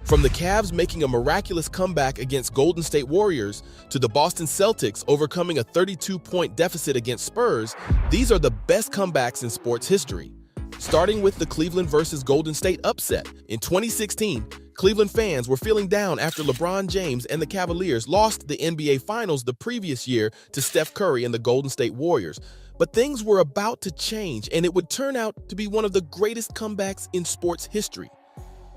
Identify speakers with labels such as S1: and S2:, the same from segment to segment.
S1: From the Cavs making a miraculous comeback against Golden State Warriors to the Boston Celtics overcoming a 32-point deficit against Spurs, these are the best comebacks in sports history. Starting with the Cleveland versus Golden State upset. In 2016, Cleveland fans were feeling down after LeBron James and the Cavaliers lost the NBA Finals the previous year to Steph Curry and the Golden State Warriors. But things were about to change, and it would turn out to be one of the greatest comebacks in sports history.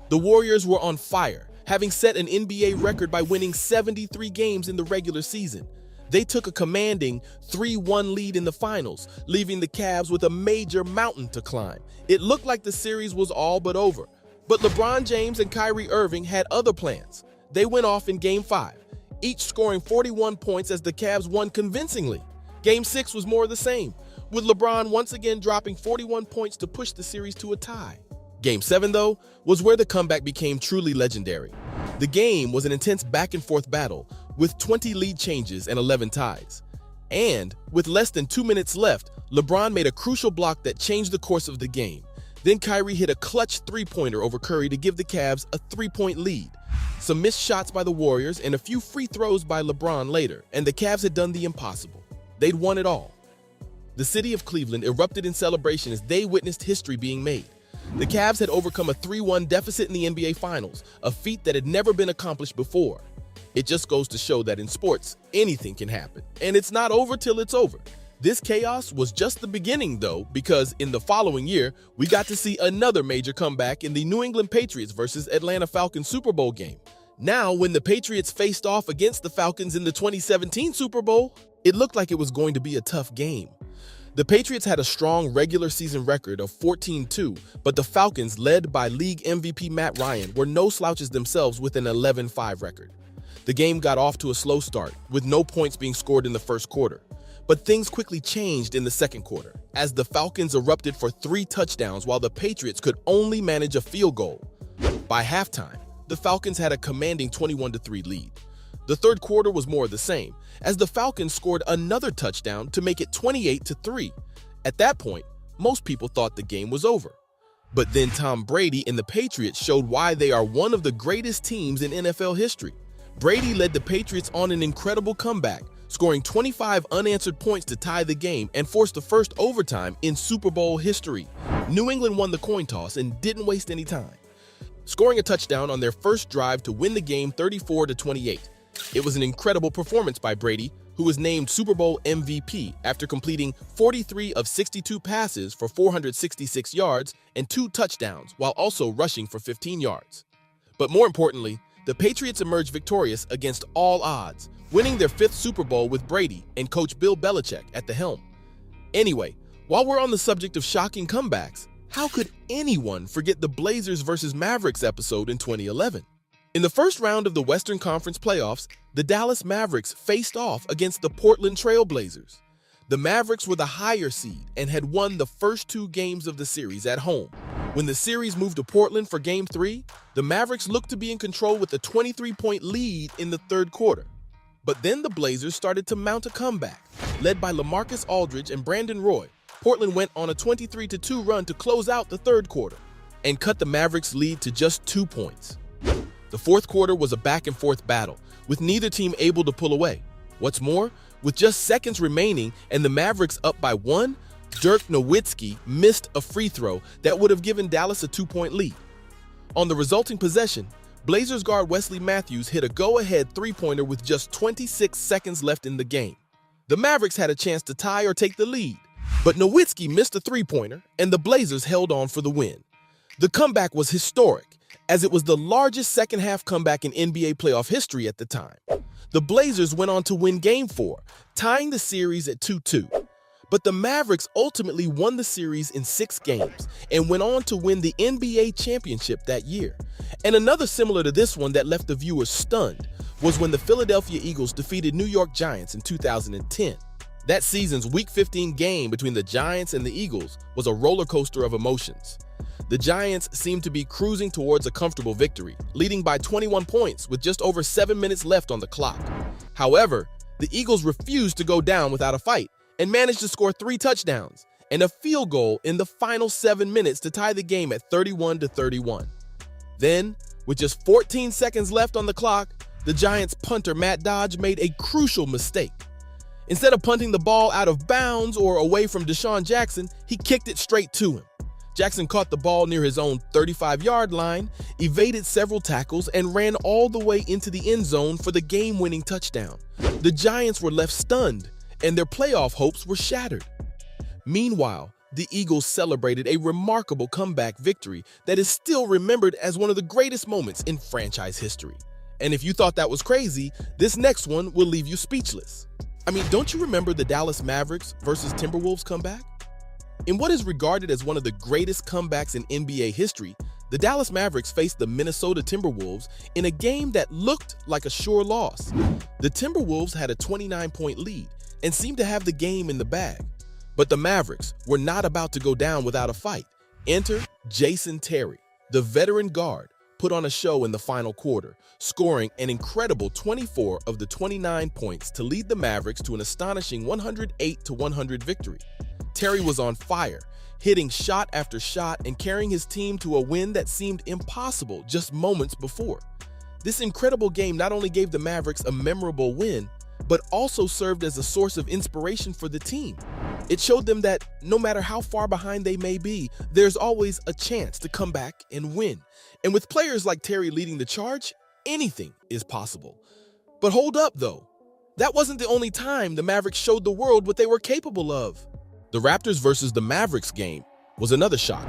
S1: The Warriors were on fire, having set an NBA record by winning 73 games in the regular season. They took a commanding 3-1 lead in the finals, leaving the Cavs with a major mountain to climb. It looked like the series was all but over. But LeBron James and Kyrie Irving had other plans. They went off in Game 5, each scoring 41 points as the Cavs won convincingly. Game 6 was more of the same, with LeBron once again dropping 41 points to push the series to a tie. Game 7, though, was where the comeback became truly legendary. The game was an intense back-and-forth battle, with 20 lead changes and 11 ties. And, with less than 2 minutes left, LeBron made a crucial block that changed the course of the game. Then Kyrie hit a clutch three-pointer over Curry to give the Cavs a 3-point lead. Some missed shots by the Warriors and a few free throws by LeBron later, and the Cavs had done the impossible. They'd won it all. The city of Cleveland erupted in celebration as they witnessed history being made. The Cavs had overcome a 3-1 deficit in the NBA Finals, a feat that had never been accomplished before. It just goes to show that in sports, anything can happen, and it's not over till it's over. This chaos was just the beginning, though, because in the following year, we got to see another major comeback in the New England Patriots versus Atlanta Falcons Super Bowl game. Now, when the Patriots faced off against the Falcons in the 2017 Super Bowl, it looked like it was going to be a tough game. The Patriots had a strong regular season record of 14-2, but the Falcons, led by league MVP Matt Ryan, were no slouches themselves with an 11-5 record. The game got off to a slow start, with no points being scored in the first quarter. But things quickly changed in the second quarter, as the Falcons erupted for 3 touchdowns while the Patriots could only manage a field goal. By halftime, the Falcons had a commanding 21-3 lead. The third quarter was more of the same, as the Falcons scored another touchdown to make it 28-3. At that point, most people thought the game was over. But then Tom Brady and the Patriots showed why they are one of the greatest teams in NFL history. Brady led the Patriots on an incredible comeback, scoring 25 unanswered points to tie the game and force the first overtime in Super Bowl history. New England won the coin toss and didn't waste any time, scoring a touchdown on their first drive to win the game 34-28. It was an incredible performance by Brady, who was named Super Bowl MVP after completing 43 of 62 passes for 466 yards and 2 touchdowns, while also rushing for 15 yards. But more importantly, the Patriots emerged victorious against all odds, winning their 5th Super Bowl with Brady and coach Bill Belichick at the helm. Anyway, while we're on the subject of shocking comebacks, how could anyone forget the Blazers versus Mavericks episode in 2011? In the first round of the Western Conference playoffs, the Dallas Mavericks faced off against the Portland Trail Blazers. The Mavericks were the higher seed and had won the first 2 games of the series at home. When the series moved to Portland for Game 3, the Mavericks looked to be in control with a 23-point lead in the third quarter. But then the Blazers started to mount a comeback. Led by LaMarcus Aldridge and Brandon Roy, Portland went on a 23-2 run to close out the third quarter and cut the Mavericks' lead to just 2 points. The fourth quarter was a back-and-forth battle, with neither team able to pull away. What's more, with just seconds remaining and the Mavericks up by 1, Dirk Nowitzki missed a free throw that would have given Dallas a 2-point lead. On the resulting possession, Blazers guard Wesley Matthews hit a go-ahead three-pointer with just 26 seconds left in the game. The Mavericks had a chance to tie or take the lead, but Nowitzki missed a three-pointer and the Blazers held on for the win. The comeback was historic, as it was the largest second-half comeback in NBA playoff history at the time. The Blazers went on to win Game 4, tying the series at 2-2. But the Mavericks ultimately won the series in 6 games and went on to win the NBA championship that year. And another similar to this one that left the viewers stunned was when the Philadelphia Eagles defeated New York Giants in 2010. That season's Week 15 game between the Giants and the Eagles was a roller coaster of emotions. The Giants seemed to be cruising towards a comfortable victory, leading by 21 points with just over 7 minutes left on the clock. However, the Eagles refused to go down without a fight and managed to score 3 touchdowns and a field goal in the final 7 minutes to tie the game at 31-31. Then, With just 14 seconds left on the clock, the Giants punter Matt Dodge made a crucial mistake. Instead of punting the ball out of bounds or away from Deshaun Jackson, he kicked it straight to him. Jackson caught the ball near his own 35-yard line, evaded several tackles, and ran all the way into the end zone for the game-winning touchdown. The Giants were left stunned, and their playoff hopes were shattered. Meanwhile, the Eagles celebrated a remarkable comeback victory that is still remembered as one of the greatest moments in franchise history. And if you thought that was crazy, this next one will leave you speechless. I mean, don't you remember the Dallas Mavericks versus Timberwolves comeback? In what is regarded as one of the greatest comebacks in NBA history, the Dallas Mavericks faced the Minnesota Timberwolves in a game that looked like a sure loss. The Timberwolves had a 29-point lead and seemed to have the game in the bag. But the Mavericks were not about to go down without a fight. Enter Jason Terry, the veteran guard, put on a show in the final quarter, scoring an incredible 24 of the 29 points to lead the Mavericks to an astonishing 108-100 victory. Terry was on fire, hitting shot after shot and carrying his team to a win that seemed impossible just moments before. This incredible game not only gave the Mavericks a memorable win, but also served as a source of inspiration for the team. It showed them that no matter how far behind they may be, there's always a chance to come back and win. And with players like Terry leading the charge, anything is possible. But hold up, though. That wasn't the only time the Mavericks showed the world what they were capable of. The Raptors versus the Mavericks game was another shock.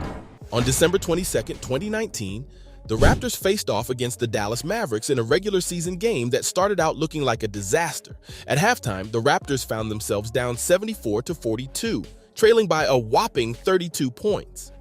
S1: On December 22, 2019, the Raptors faced off against the Dallas Mavericks in a regular season game that started out looking like a disaster. At halftime, the Raptors found themselves down 74-42, trailing by a whopping 32 points.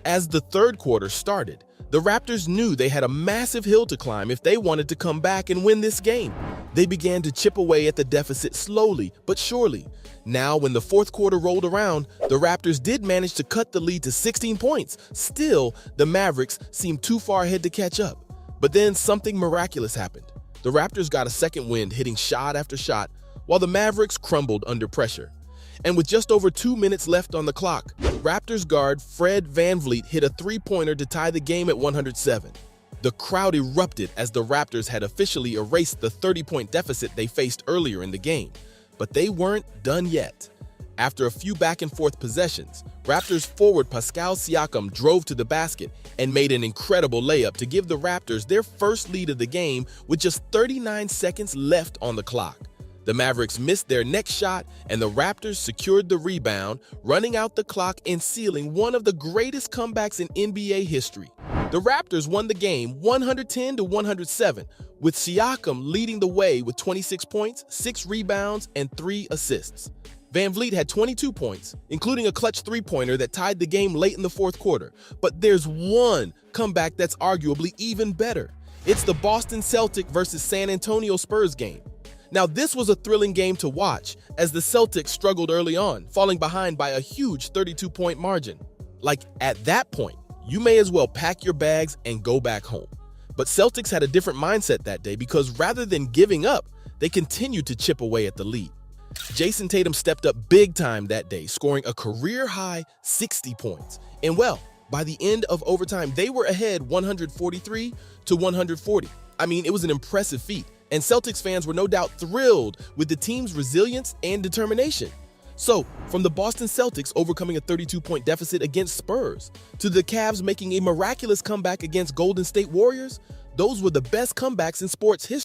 S1: As the third quarter started, the Raptors knew they had a massive hill to climb if they wanted to come back and win this game. They began to chip away at the deficit slowly but surely. Now, when the fourth quarter rolled around, the Raptors did manage to cut the lead to 16 points. Still, the Mavericks seemed too far ahead to catch up. But then something miraculous happened. The Raptors got a second wind, hitting shot after shot, while the Mavericks crumbled under pressure. And with just over 2 minutes left on the clock, Raptors guard Fred VanVleet hit a three-pointer to tie the game at 107. The crowd erupted as the Raptors had officially erased the 30-point deficit they faced earlier in the game. But they weren't done yet. After a few back-and-forth possessions, Raptors forward Pascal Siakam drove to the basket and made an incredible layup to give the Raptors their first lead of the game with just 39 seconds left on the clock. The Mavericks missed their next shot, and the Raptors secured the rebound, running out the clock and sealing one of the greatest comebacks in NBA history. The Raptors won the game 110-107, with Siakam leading the way with 26 points, 6 rebounds, and 3 assists. VanVleet had 22 points, including a clutch three-pointer that tied the game late in the fourth quarter. But there's one comeback that's arguably even better. It's the Boston Celtics versus San Antonio Spurs game. Now, this was a thrilling game to watch as the Celtics struggled early on, falling behind by a huge 32-point margin. Like, at that point, you may as well pack your bags and go back home. But Celtics had a different mindset that day because rather than giving up, they continued to chip away at the lead. Jason Tatum stepped up big time that day, scoring a career-high 60 points. And well, by the end of overtime, they were ahead 143-140. I mean, it was an impressive feat, and Celtics fans were no doubt thrilled with the team's resilience and determination. So, from the Boston Celtics overcoming a 32-point deficit against Spurs, to the Cavs making a miraculous comeback against Golden State Warriors, those were the best comebacks in sports history.